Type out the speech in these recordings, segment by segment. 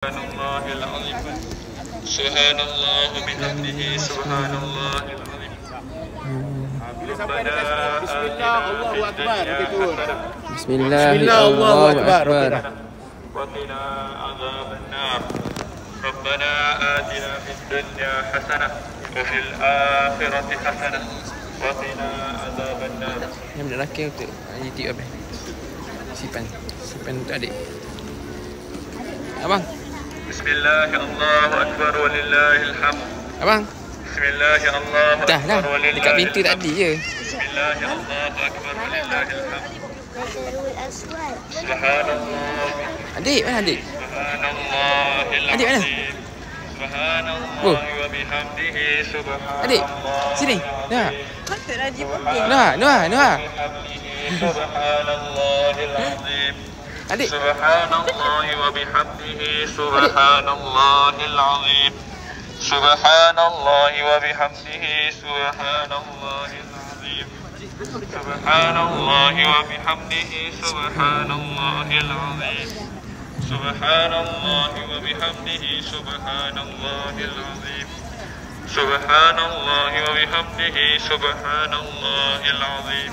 Subhanallahil azim. Subhanallah bihamdihi subhanallahil azim. Bila sampai dekat situ, bismillah Allahu akbar, betul. Bismillah Allahu akbar. Wa qina adzaban nar. Rabbana atina fid dunya hasanah wa fil akhirati hasanah wa qina adzaban nar. Yang nak laki untuk YouTube apa? Simpan untuk adik. Abang. Bismillah Allahu akbar walillahil hamd. Abang. Bismillah Allahu Dah lah. akbar walillahil Dekat pintu tadi je. Bismillah Allahu akbar walillahil hamd. Subhanallah. Adik mana adik? Subhanallahil Adik mana? azim. Subhanallah Oh. wa bihamdihi subhanallah. Adik. Sini. Dah. Patutlah dia pergi. Noah. Subhanallahil azim. Adik. Subhanallah wa bihamdihi subhanallahil azim. Subhanallah wa bihamdihi subhanallahil azim. Subhanallah wa bihamdihi subhanallahil azim. Subhanallah wa bihamdihi subhanallahil azim. Subhanallah wa bihamdihi subhanallahil azim.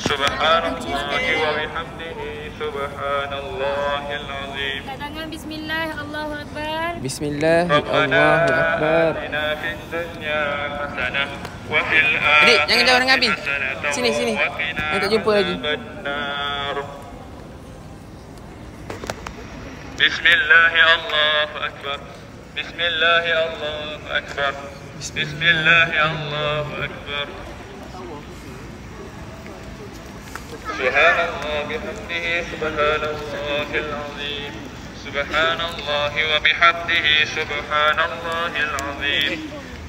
Subhanallah wa bihamdihi subhanallahil azim. Tangan bismillah Allahu akbar. Bismillah Allahu akbar. Atina fid dunya hasanah wa fil Adik, jangan jauh dengan Abi. hasanah Sini. wa qina Saya tak jumpa lagi. adzabannar. Bismillah Allahu akbar. Bismillah Allahu akbar. Bismillah Allahu akbar. Subhanallah bihamdihi subhanallahil azim. Subhanallah wa bihamdihi subhanallahil azim.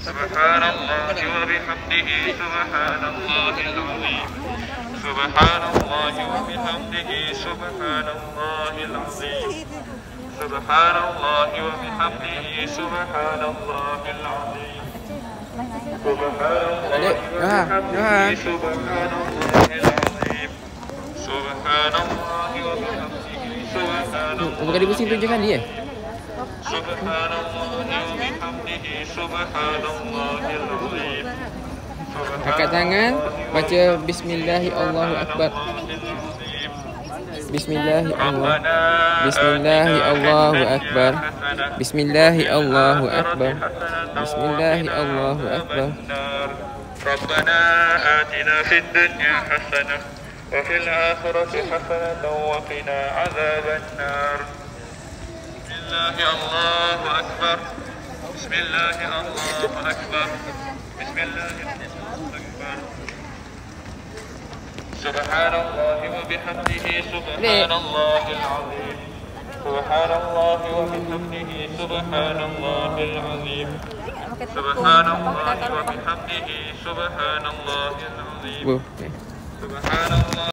Subhanallah wa bihamdihi subhanallahil azim. Subhanallah wa bihamdihi subhanallahil azim. Subhanallah wa bihamdihi subhanallahil azim. Subhanallah Adik. wa bihamdihi subhanallahil azim. Subhanallah wa bihamdihi subhanallah. Bukan dia pusing tunjukkan dia. Subhanallah wa bihamdihi subhanallahil azim. Angkat tangan, baca Bismillahi Allahu akbar. Bismillahi Allah. Bismillahi Allahu akbar. Bismillahi Allahu akbar. Bismillahi Allahu akbar. Rabbana atina fid dunya hasanah wa fil akhirati hasanatan wa qina adzaban nar. Bismillahi Allahu akbar. Bismillahi Allahu akbar. Bismillahi Allahu akbar. Subhanallah wa bihamdihi subhanallahil azim. Subhanallah wa bihamdihi subhanallahil azim. Subhanallah wa bihamdihi subhanallahil azim. Bu. Subhanallah